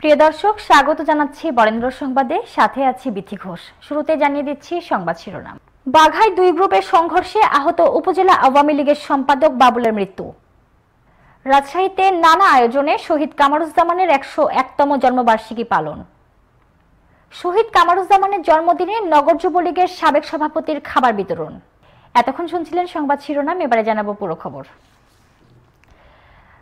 প্রিয় দর্শক, স্বাগত জানাচ্ছি বরেন্দ্র সংবাদে, সাথে আছি বিথি ঘোষ। শুরুতে জানিয়ে দিচ্ছি সংবাদ শিরোনাম। বাঘায় দুই গ্রুপের সংঘর্ষে আহত উপজেলা আওয়ামী লীগের সম্পাদক বাবুলের মৃত্যু। রাজশাহীতে নানা আয়োজনে শহীদ কামারুজ্জামানের ১০১তম জন্মবার্ষিকী পালন। শহীদ কামারুজ্জামানের জন্মদিনে নগর যুবলীগের সাবেক সভাপতির খাবার বিতরণ। এতক্ষণ শুনছিলেন সংবাদ শিরোনাম, এবারে জানাবো পুরো খবর।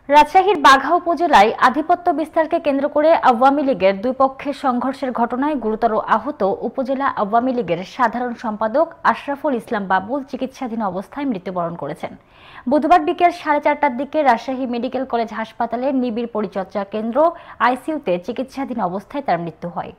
রাজশাহীর বাঘা উপজেলায় আধিপত্য বিস্তারকে কেন্দ্র করে আওয়ামী লীগের দুই পক্ষের সংঘর্ষের ঘটনায় গুরুতর আহত উপজেলা আওয়ামী লীগের সাধারণ সম্পাদক আশরাফুল ইসলাম বাবুল চিকিৎসাধীন অবস্থায় মৃত্যুবরণ করেছেন। বুধবার বিকেল 4:30টার দিকে রাজশাহী মেডিকেল কলেজ হাসপাতালের নিবিড় পরিচর্যা কেন্দ্র আইসিইউতে চিকিৎসাধীন অবস্থায় তার মৃত্যু হয়।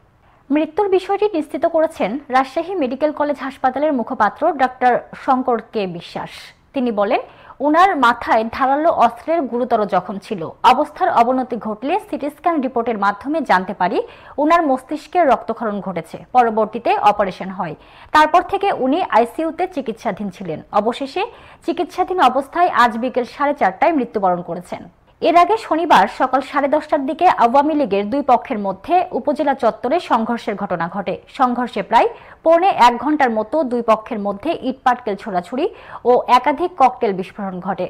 মৃত্যুর বিষয়টি নিশ্চিত করেছেন রাজশাহী মেডিকেল কলেজ হাসপাতালের মুখপাত্র ডক্টর শঙ্কর কে বিশ্বাস। তিনি বলেন, উনার মাথায় ধারালো অস্ত্রের গুরুতর জখম ছিল। অবস্থার অবনতি ঘটলে সিটি স্ক্যান রিপোর্টের মাধ্যমে জানতে পারি উনার মস্তিষ্কে রক্তক্ষরণ ঘটেছে। পরবর্তীতে অপারেশন হয়। তারপর থেকে উনি আইসিইউতে চিকিৎসাধীন ছিলেন। অবশেষে চিকিৎসাধীন অবস্থায় আজ বিকেল 4:30টায় মৃত্যুবরণ করেছেন। এর আগে শনিবার সকাল 10:30টার দিকে আওয়ামী লীগের দুই পক্ষের মধ্যে উপজেলা চত্বরে সংঘর্ষের ঘটনা ঘটে। সংঘর্ষে প্রায় 1.25 ঘন্টার মতো দুই পক্ষের মধ্যে ইটপাটকেল ছোড়াছুড়ি ও একাধিক ককটেল বিস্ফোরণ ঘটে।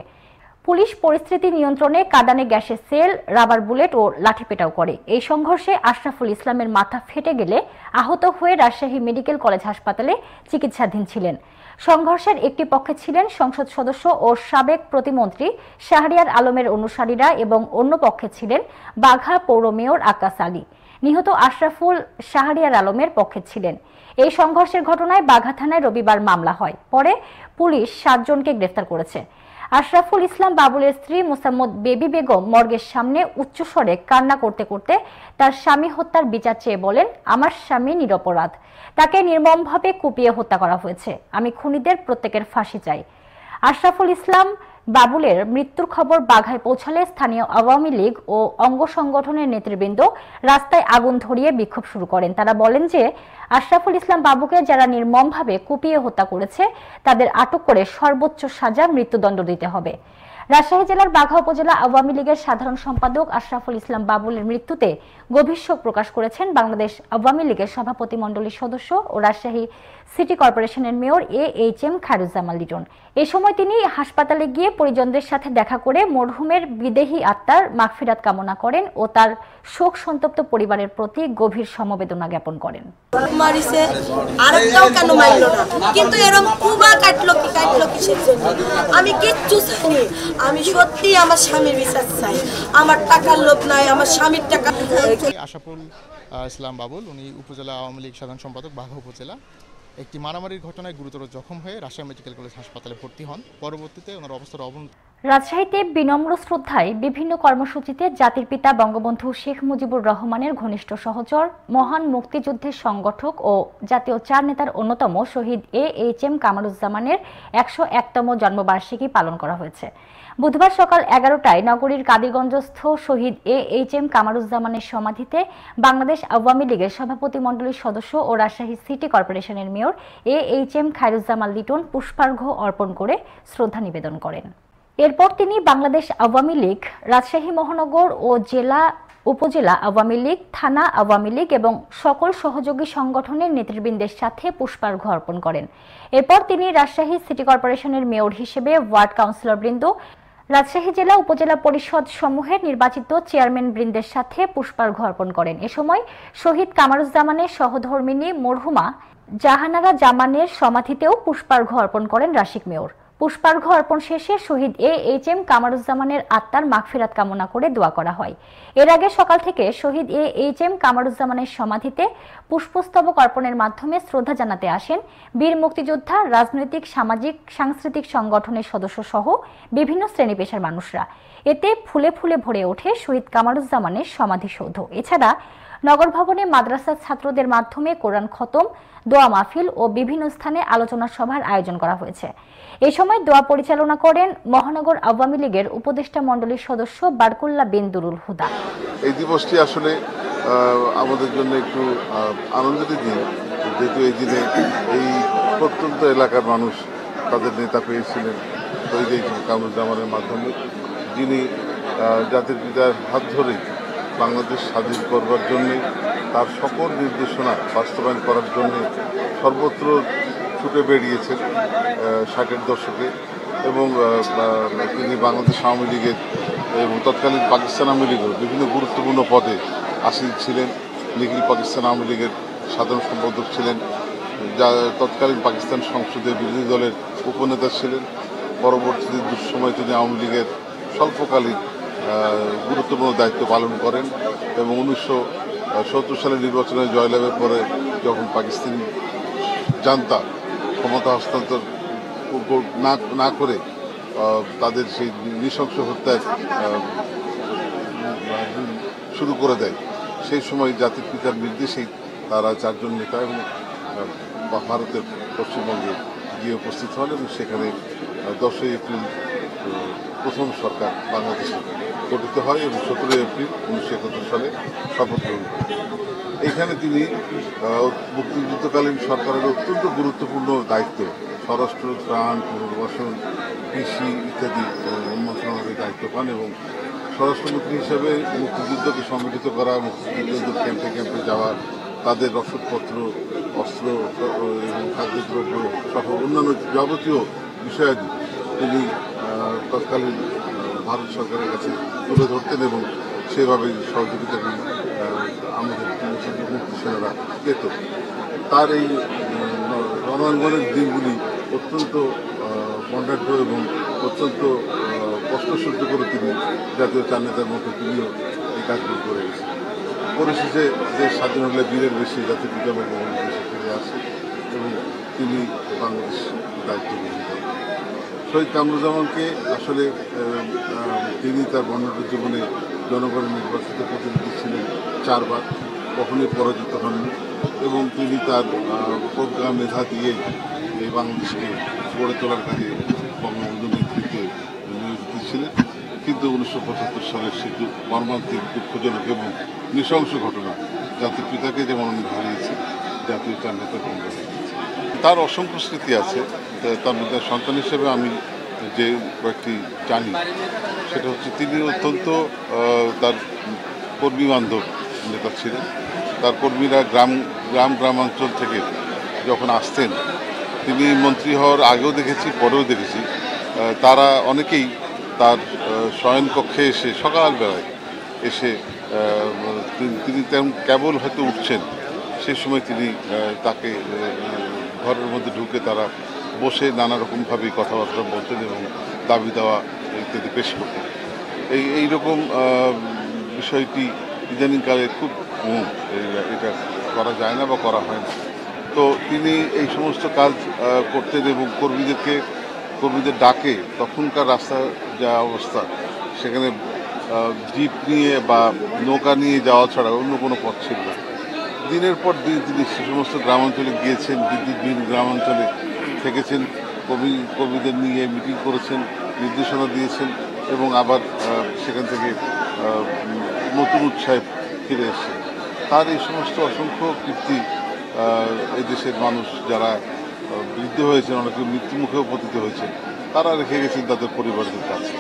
পুলিশ পরিস্থিতি নিয়ন্ত্রণে কাঁদানে গ্যাসের সেল, রাবার বুলেট ও লাঠিপেটাও করে। এই সংঘর্ষে আশরাফুল ইসলামের মাথা ফেটে গেলে আহত হয়ে রাজশাহী মেডিকেল কলেজ হাসপাতালে চিকিৎসাধীন ছিলেন। সংঘর্ষের একটি পক্ষে ছিলেন সংসদ সদস্য ও সাবেক প্রতিমন্ত্রী শাহরিয়ার আলমের অনুসারীরা এবং অন্য পক্ষে ছিলেন বাঘা পৌর মেয়র আকাশ আলী। নিহত আশরাফুল শাহরিয়ার আলমের পক্ষে ছিলেন। এই সংঘর্ষের ঘটনায় বাঘা থানায় রবিবার মামলা হয়। পরে পুলিশ 7 জনকে গ্রেফতার করেছে। আশরাফুল ইসলাম বাবুলের স্ত্রী মোসাম্মদ বেবি বেগম মর্গের সামনে উচ্চস্বরে কান্না করতে করতে তার স্বামী হত্যার বিচার চেয়ে বলেন, আমার স্বামী নিরপরাধ, তাকে নির্মমভাবে কুপিয়ে হত্যা করা হয়েছে। আমি খুনিদের প্রত্যেকের ফাঁসি চাই। আশরাফুল ইসলাম বাবুলের মৃত্যুর খবর বাঘায় পৌঁছালে স্থানীয় আওয়ামী লীগ ও অঙ্গ সংগঠনের নেতৃবৃন্দ রাস্তায় আগুন ধরিয়ে বিক্ষোভ শুরু করেন। তারা বলেন যে আশরাফুল ইসলাম বাবুকে যারা নির্মমভাবে কুপিয়ে হত্যা করেছে তাদের আটক করে সর্বোচ্চ সাজা, মৃত্যুদণ্ড দিতে হবে। রাজশাহী জেলার বাঘা উপজেলা আওয়ামী লীগের সাধারণ সম্পাদক আশরাফুল ইসলাম বাবুলের মৃত্যুতে গভীর শোক প্রকাশ করেছেন বাংলাদেশ আওয়ামী লীগের সভাপতিমণ্ডলীর সদস্য ও রাজশাহী সিটি কর্পোরেশনের মেয়র AHM খায়রুজ্জামান লিটন। এ সময় তিনি হাসপাতালে গিয়ে পরিজনদের সাথে দেখা করে মরহুমের বিদেহী আত্মার মাগফিরাত কামনা করেন ও তার শোক সন্তপ্ত পরিবারের প্রতি গভীর সমবেদনা জ্ঞাপন করেন। মারিছে আরেকটাও কেন মারল না, কিন্তু এরকম কুবা কাটলো কিসের জন্য? আমি কিচ্ছু চাইনি। আমি সত্যি আমার স্বামীর বিচার চাই। আমার টাকার লোভ নাই, আমার স্বামীর টাকা। আশরাফুল ইসলাম বাবুল, উনি উপজেলা আওয়ামী লীগ সাধারণ সম্পাদক, বাঘা উপজেলা। একটি মারামারির ঘটনায় গুরুতর জখম হয়ে রাজশাহী মেডিকেল কলেজ হাসপাতালে ভর্তি হন। পরবর্তীতে ওনার অবস্থার অবনতি। রাজশাহীতে বিনম্র শ্রদ্ধায় বিভিন্ন কর্মসূচিতে জাতির পিতা বঙ্গবন্ধু শেখ মুজিবুর রহমানের ঘনিষ্ঠ সহচর, মহান মুক্তিযুদ্ধের সংগঠক ও জাতীয় 4 নেতার অন্যতম শহীদ AHM কামারুজ্জামানের ১০১তম জন্মবার্ষিকী পালন করা হয়েছে। বুধবার সকাল 11টায় নগরীর কাদিরগঞ্জস্থ শহীদ AHM কামারুজ্জামানের সমাধিতে বাংলাদেশ আওয়ামী লীগের সভাপতিমণ্ডলীর সদস্য ও রাজশাহী সিটি কর্পোরেশনের মেয়র AHM খায়রুজ্জামান লিটন পুষ্পার্ঘ্য অর্পণ করে শ্রদ্ধা নিবেদন করেন। এরপর তিনি বাংলাদেশ আওয়ামী লীগ, রাজশাহী মহানগর ও জেলা উপজেলা আওয়ামী লীগ, থানা আওয়ামী লীগ এবং সকল সহযোগী সংগঠনের নেতৃবৃন্দের সাথে পুষ্পার্ঘ্য অর্পণ করেন। এরপর তিনি রাজশাহী সিটি কর্পোরেশনের মেয়র হিসেবে ওয়ার্ড কাউন্সিলরবৃন্দ, রাজশাহী জেলা উপজেলা পরিষদ সমূহের নির্বাচিত চেয়ারম্যান বৃন্দের সাথে পুষ্পার্ঘ্য অর্পণ করেন। এ সময় শহীদ কামারুজ্জামানের সহধর্মিণী মরহুমা জাহানারা জামানের সমাধিতেও পুষ্পার্ঘ্য অর্পণ করেন রাশিক মেয়র। পুষ্পার্ঘ্য অর্পণ শেষে শহীদ AHM কামারুজ্জামানের আত্মার মাগফিরাত কামনা করে দোয়া করা হয়। এর আগে সকাল থেকে শহীদ AHM কামারুজ্জামানের সমাধিতে পুষ্পস্তবক অর্পণের মাধ্যমে শ্রদ্ধা জানাতে আসেন বীর মুক্তিযোদ্ধা, রাজনৈতিক, সামাজিক, সাংস্কৃতিক সংগঠনের সদস্য সহ বিভিন্ন শ্রেণী পেশার মানুষরা। এতে ফুলে ফুলে ভরে ওঠে শহীদ কামারুজ্জামানের সমাধিসৌধ। এছাড়া নগর ভবনে মাদ্রাসার ছাত্রদের মাধ্যমে কোরআন খতম, দোয়া মাহফিল ও বিভিন্ন স্থানে আলোচনা সভার আয়োজন করা হয়েছে। এই সময় দোয়া পরিচালনা করেন মহানগর আওয়ামী লীগের উপদেষ্টা মণ্ডলীর সদস্য বারকুল্লা বিন দুরুল হুদা। এই দিবসটি আসলে আমাদের জন্য একটু আনন্দের দিন, যেহেতু এই দিনে এই প্রত্যন্ত এলাকার মানুষ তাদের নেতা পেয়েছিলেন শহীদ কামারুজ্জামানের মাধ্যমে, যিনি জাতির পিতার হাত ধরেই বাংলাদেশ স্বাধীন করবার জন্যে তার সকল নির্দেশনা বাস্তবায়ন করার জন্যে সর্বত্র ছুটে বেরিয়েছেন 60-এর দশকে এবং তিনি বাংলাদেশ আওয়ামী লীগের এবং তৎকালীন পাকিস্তান আওয়ামী লীগের বিভিন্ন গুরুত্বপূর্ণ পদে আসীন ছিলেন। নিখিল পাকিস্তান আওয়ামী লীগের সাধারণ সম্পাদক ছিলেন, যা তৎকালীন পাকিস্তান সংসদের বিরোধী দলের উপনেতা ছিলেন। পরবর্তীতে দুঃসময় তিনি আওয়ামী লীগের স্বল্পকালীন গুরুত্বপূর্ণ দায়িত্ব পালন করেন এবং 1970 সালের নির্বাচনে জয়লাভের পরে যখন পাকিস্তানি জান্তা ক্ষমতা হস্তান্তর না করে তাদের সেই নৃশংস হত্যার শুরু করে দেয়, সেই সময় জাতির পিতার নির্দেশেই তারা 4 জন নেতা এবং ভারতের পশ্চিমবঙ্গে গিয়ে উপস্থিত হন এবং সেখানে 10ই এপ্রিল প্রথম সরকার বাংলাদেশে গঠিত হয় এবং 17 এপ্রিল 1971 সালে শপথ গ্রহণ করেন। এইখানে তিনি মুক্তিযুদ্ধকালীন সরকারের অত্যন্ত গুরুত্বপূর্ণ দায়িত্ব, স্বরাষ্ট্র, ত্রাণ, পুনর্বাসন, কৃষি ইত্যাদি মন্ত্রণালয়ের দায়িত্ব পান এবং স্বরাষ্ট্রমন্ত্রী হিসেবে মুক্তিযুদ্ধকে সংগঠিত করা, মুক্তিযুদ্ধ ক্যাম্পে ক্যাম্পে যাওয়া, তাদের রসদপত্র, অস্ত্র এবং খাদ্যদ্রব্য সহ অন্যান্য যাবতীয় বিষয়াদি তিনি তৎকালীন ভারত সরকারের কাছে তুলে ধরতেন এবং সেভাবে সহযোগিতা আমাদের মুক্তি সেনারা পেত। তার এই রণাঙ্গনের দিনগুলি অত্যন্ত বন্ডাঢ্য এবং অত্যন্ত কষ্ট সহ্য করে তিনি জাতীয় চার নেতার মতো তিনিও এই কাজগুলো করে গেছেন। পরিশেষে দেশ স্বাধীন হলে বীরের বেশি জাতির পিতা বঙ্গবন্ধু দেশে ফিরে আসে এবং তিনি বাংলাদেশ দায়িত্ব গ্রহণ করেন। শহীদ কামরুজ্জামানকে আসলে তিনি তার বর্ণাঢ্য জীবনে জনগণের নির্বাচিত প্রতিনিধি ছিলেন 4 বার, কখনোই পরাজিত হননি এবং তিনি তার প্রজ্ঞা মেধা দিয়ে এই বাংলাদেশকে গড়ে তোলার কাজে বঙ্গবন্ধুর নেতৃত্বে নিয়োজিত ছিলেন। কিন্তু 1975 সালের সেটি মর্মান্তিক, দুঃখজনক এবং নৃশংস ঘটনা জাতির পিতাকে যেমন উনি হারিয়েছে, জাতীয় চার নেতা কংগ্রেস তার অসংখ্য স্মৃতি আছে। তার মধ্যে সন্তান হিসেবে আমি যে কয়েকটি জানি সেটা হচ্ছে তিনি অত্যন্ত তার কর্মী বান্ধব নেতা ছিলেন। তার কর্মীরা গ্রামাঞ্চল থেকে যখন আসতেন, তিনি মন্ত্রী হওয়ার আগেও দেখেছি, পরেও দেখেছি, তারা অনেকেই তার শয়নকক্ষে এসে সকালবেলায় এসে তিনি তেমন কেবল হয়তো উঠছেন, সেই সময় তিনি তাকে ঘরের মধ্যে ঢুকে তারা বসে নানা রকমভাবে কথাবার্তা বলতেন এবং দাবি দেওয়া ইত্যাদি পেশ করতেন। এইরকম বিষয়টি ইদানিংকালে খুব এটা করা যায় না বা করা হয় না। তো তিনি এই সমস্ত কাজ করতেন এবং কর্মীদের ডাকে তখনকার রাস্তার যা অবস্থা, সেখানে জিপ নিয়ে বা নৌকা নিয়ে যাওয়া ছাড়া অন্য কোনো পথ ছিল না। দিনের পর দিন তিনি সে সমস্ত গ্রামাঞ্চলে গিয়েছেন, বিদ্যুৎবিহীন গ্রামাঞ্চলে থেকেছেন, কর্মীদের নিয়ে মিটিং করেছেন, নির্দেশনা দিয়েছেন এবং আবার সেখান থেকে নতুন উৎসাহে ফিরে এসেছেন। তার এই সমস্ত অসংখ্য কীর্তি এই দেশের মানুষ যারা বৃদ্ধ হয়েছেন, অনেকে মৃত্যুমুখেও পতিত হয়েছেন, তারা রেখে গেছেন তাদের পরিবারদের কাছে।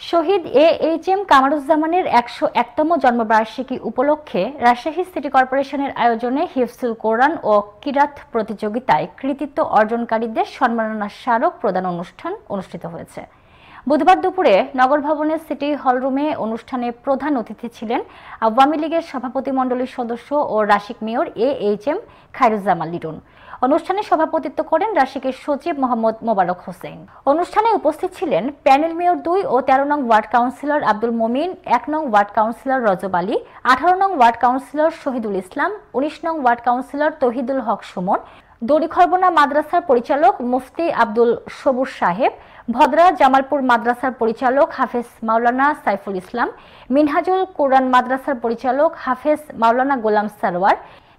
শহীদ AHM কামারুজ্জামানের 101তম জন্মবার্ষিকী উপলক্ষে রাজশাহী সিটি কর্পোরেশনের আয়োজনে হিফজুল কোরআন ও কিরাত প্রতিযোগিতায় কৃতিত্ব অর্জনকারীদের সম্মাননা স্মারক প্রদান অনুষ্ঠান অনুষ্ঠিত হয়েছে। বুধবার দুপুরে নগর ভবনের সিটি হলরুমে অনুষ্ঠানে প্রধান অতিথি ছিলেন আওয়ামী লীগের সভাপতিমণ্ডলীর সদস্য ও রাশিক মেয়র AHM খায়রুজ্জামান লিটন। অনুষ্ঠানে সভাপতিত্ব করেন রাশিকের সচিব মোহাম্মদ মোবারক হোসেন। অনুষ্ঠানে উপস্থিত ছিলেন প্যানেল মেয়র 2 ও 13 নং ওয়ার্ড কাউন্সিলর আব্দুল মমিন, 1 নং ওয়ার্ড কাউন্সিলর রজব আলী, 18 নং ওয়ার্ড কাউন্সিলর শহীদুল ইসলাম, 19 নং ওয়ার্ড কাউন্সিলর তহিদুল হক সুমন, দড়িখরবনা মাদ্রাসার পরিচালক মুফতি আব্দুল সবুর সাহেব, ভদ্রা জামালপুর মাদ্রাসার পরিচালক হাফেজ মাওলানা সাইফুল ইসলাম, মিনহাজুল কুরআন মাদ্রাসার পরিচালক হাফেজ মাওলানা গোলাম সারওয়ার,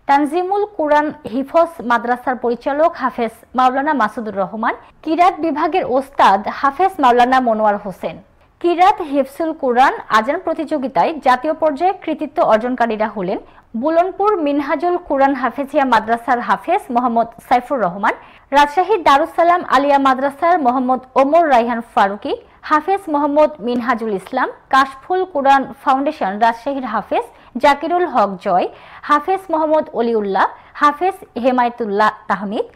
তানজিমুল কুরআন হিফজ মাদ্রাসার পরিচালক হাফেজ মাওলানা মাসুদুর রহমান, কিরাত বিভাগের ওস্তাদ হাফেজ মাওলানা মনোয়ার হোসেন। কিরাত হিফজুল কুরআন আজান প্রতিযোগিতায় জাতীয় পর্যায়ে কৃতিত্ব অর্জনকারীরা হলেন বুলনপুর মিনহাজুল কুরআন হাফেজিয়া মাদ্রাসার হাফেজ মোহাম্মদ সাইফুর রহমান, রাজশাহী দারুস সালাম আলিয়া মাদ্রাসার মোহাম্মদ ওমর রাইহান ফারুকি, হাফেজ মোহাম্মদ মিনহাজুল ইসলাম, কাশফুল কুরআন ফাউন্ডেশন রাজশাহীর হাফেজ জাকিরুল হক জয়, হাফেজ মোহাম্মদ অলিউল্লাহ, হাফেজ হেমায়েতুল্লাহ তাহমিদ,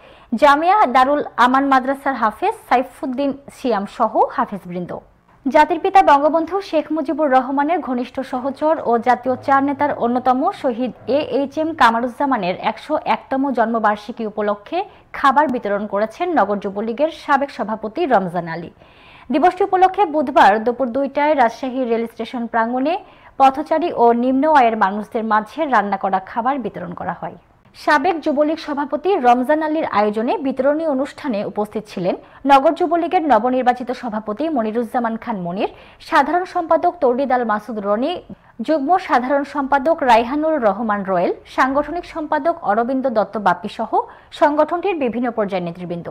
জামিয়া দারুল আমান মাদ্রাসার হাফেজ সাইফুদ্দিন সিয়াম সহ হাফেজবৃন্দ। জাতির পিতা বঙ্গবন্ধু শেখ মুজিবুর রহমানের ঘনিষ্ঠ সহচর ও জাতীয় চার নেতার অন্যতম শহীদ AHM কামারুজ্জামানের 101তম জন্মবার্ষিকী উপলক্ষে খাবার বিতরণ করেছেন নগর যুবলীগের সাবেক সভাপতি রমজান আলী। দিবসটি উপলক্ষে বুধবার দুপুর 2টায় রাজশাহী রেল স্টেশন প্রাঙ্গণে পথচারী ও নিম্ন আয়ের মানুষদের মাঝে রান্না করা খাবার বিতরণ করা হয়। সাবেক যুবলীগ সভাপতি রমজান আলীর আয়োজনে বিতরণী অনুষ্ঠানে উপস্থিত ছিলেন নগর যুবলীগের নবনির্বাচিত সভাপতি মনিরুজ্জামান খান মনির, সাধারণ সম্পাদক তৌরিদ আল মাসুদ রনি, যুগ্ম সাধারণ সম্পাদক রাইহানুর রহমান রয়েল, সাংগঠনিক সম্পাদক অরবিন্দ দত্ত বাপ্পি সহ সংগঠনটির বিভিন্ন পর্যায়ের নেতৃবৃন্দ।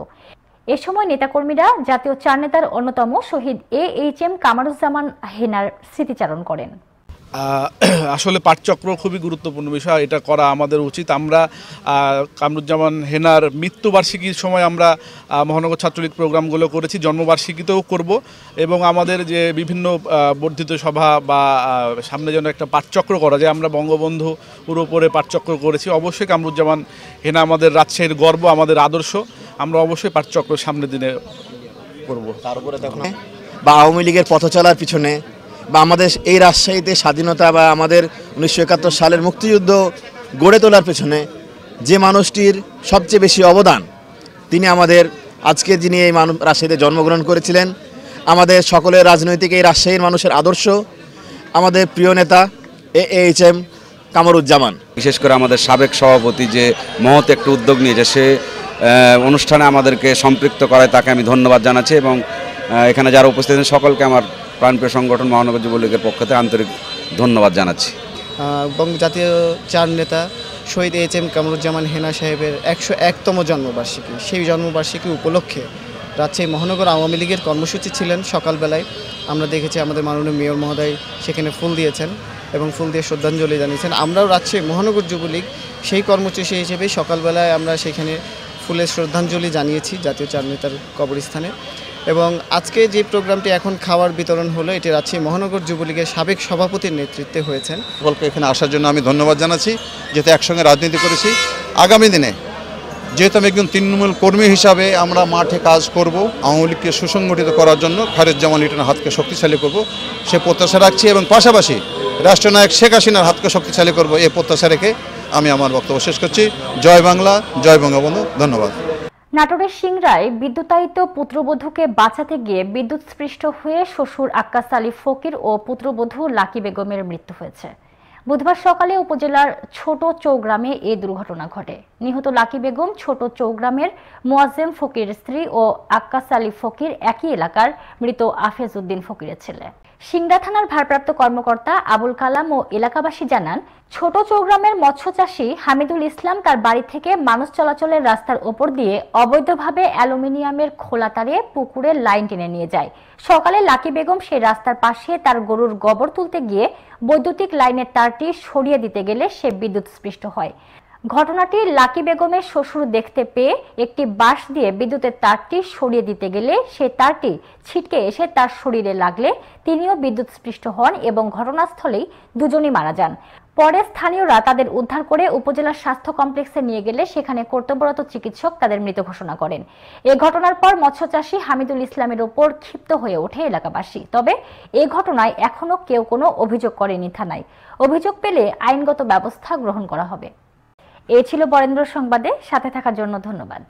এ সময় নেতাকর্মীরা জাতীয় চার নেতার অন্যতম শহীদ AHM কামারুজ্জামান হেনার স্মৃতিচারণ করেন। আসলে পাঠচক্র খুবই গুরুত্বপূর্ণ বিষয়, এটা করা আমাদের উচিত। আমরা কামরুজ্জামান হেনার মৃত্যুবার্ষিকীর সময় আমরা মহানগর ছাত্রলীগ প্রোগ্রামগুলো করেছি, জন্মবার্ষিকীতেও করব এবং আমাদের যে বিভিন্ন বর্ধিত সভা বা সামনে যেন একটা পাঠচক্র করা যায়। আমরা বঙ্গবন্ধুর উপরে পাঠচক্র করেছি। অবশ্যই কামরুজ্জামান হেনা আমাদের রাজশাহীর গর্ব, আমাদের আদর্শ। আমরা অবশ্যই পাঠচক্র সামনের দিনে করব। তারপরে দেখুন বা আওয়ামী লীগের পথ চলার পিছনে বা আমাদের এই রাজশাহীতে স্বাধীনতা বা আমাদের 1971 সালের মুক্তিযুদ্ধ গড়ে তোলার পেছনে যে মানুষটির সবচেয়ে বেশি অবদান, তিনি আমাদের আজকে যিনি এই রাজশাহীতে জন্মগ্রহণ করেছিলেন, আমাদের সকলের রাজনৈতিক এই রাজশাহীর মানুষের আদর্শ, আমাদের প্রিয় নেতা AHM কামারুজ্জামান। বিশেষ করে আমাদের সাবেক সভাপতি যে মহৎ একটা উদ্যোগ নিয়েছে, সে অনুষ্ঠানে আমাদেরকে সম্পৃক্ত করায় তাকে আমি ধন্যবাদ জানাচ্ছি এবং এখানে যারা উপস্থিত আছেন সকলকে আমার প্রাণপ্রিয় সংগঠন মহানগর যুবলীগের পক্ষ থেকে আন্তরিক ধন্যবাদ জানাচ্ছি। জাতীয় চার নেতা শহীদ AHM কামারুজ্জামান হেনা সাহেবের 101তম জন্মবার্ষিকী, সেই জন্মবার্ষিকী উপলক্ষে রাজশাহী মহানগর আওয়ামী লীগের কর্মসূচি ছিলেন। সকালবেলায় আমরা দেখেছি আমাদের মাননীয় মেয়র মহোদয় সেখানে ফুল দিয়েছেন এবং ফুল দিয়ে শ্রদ্ধাঞ্জলি জানিয়েছেন। আমরাও রাজশাহী মহানগর যুবলীগ সেই কর্মসূচি হিসেবে সকালবেলায় আমরা সেখানে ফুলের শ্রদ্ধাঞ্জলি জানিয়েছি জাতীয় চার নেতার কবরস্থানে। এবং আজকে যে প্রোগ্রামটি এখন খাওয়ার বিতরণ হলো, এটি রাজশাহী মহানগর যুবলীগের সাবেক সভাপতির নেতৃত্বে হয়েছেন। সকলকে এখানে আসার জন্য আমি ধন্যবাদ জানাচ্ছি, যেহেতু একসঙ্গে রাজনীতি করেছি। আগামী দিনে যেহেতু আমি একজন তৃণমূল কর্মী হিসাবে আমরা মাঠে কাজ করব, আওয়ামী লীগকে সুসংগঠিত করার জন্য খালেদুজ্জামান লিটনের হাতকে শক্তিশালী করব সে প্রত্যাশা রাখছি এবং পাশাপাশি রাষ্ট্রনায়ক শেখ হাসিনার হাতকে শক্তিশালী করব এই প্রত্যাশা রেখে আমি আমার বক্তব্য শেষ করছি। জয় বাংলা, জয় বঙ্গবন্ধু। ধন্যবাদ। নাটোরের সিংড়ায় বিদ্যুতায়িত পুত্রবধূকে বাঁচাতে গিয়ে বিদ্যুৎস্পৃষ্ট হয়ে শ্বশুর আক্কাস আলী ফকির ও পুত্রবধূ লাকি বেগমের মৃত্যু হয়েছে। বুধবার সকালে উপজেলার ছোট চৌগ্রামে এই দুর্ঘটনা ঘটে। নিহত লাকি বেগম ছোট চৌগ্রামের মোয়াজ্জেম ফকির স্ত্রী ও আক্কাস আলী ফকির একই এলাকার মৃত আফেজ উদ্দিন ফকিরের ছেলে। সিংড়া থানার ভারপ্রাপ্ত কর্মকর্তা আবুল কালাম ও এলাকাবাসী জানান, ছোট চৌগ্রামের মৎস্য চাষী হামিদুল ইসলাম তার বাড়ি থেকে মানুষ চলাচলের রাস্তার ওপর দিয়ে অবৈধভাবে অ্যালুমিনিয়ামের খোলা তারে পুকুরে লাইন টেনে নিয়ে যায়। সকালে লাকি বেগম সেই রাস্তার পাশে তার গরুর গোবর তুলতে গিয়ে বৈদ্যুতিক লাইনের তারটি সরিয়ে দিতে গেলে সে বিদ্যুৎস্পৃষ্ট হয়। ঘটনাটি লাকি বেগমের শ্বশুর দেখতে পেয়ে একটি বাঁশ দিয়ে বিদ্যুতের তারটি সরিয়ে দিতে গেলে সেই তারটি ছিটকে এসে তার শরীরে লাগলে তিনিও বিদ্যুৎস্পৃষ্ট হন এবং ঘটনাস্থলেই দুজনই মারা যান। পরে স্থানীয়রা তাদের উদ্ধার করে উপজেলা স্বাস্থ্য কমপ্লেক্সে নিয়ে গেলে সেখানে কর্তব্যরত চিকিৎসক তাদের মৃত ঘোষণা করেন। এ ঘটনার পর মৎস্যচাষী হামিদুল ইসলামের ওপর ক্ষিপ্ত হয়ে ওঠে এলাকাবাসী। তবে এ ঘটনায় এখনো কেউ কোনো অভিযোগ করেনি থানায়। অভিযোগ পেলে আইনগত ব্যবস্থা গ্রহণ করা হবে। এই ছিল বরেন্দ্র সংবাদে, সাথে থাকার জন্য ধন্যবাদ।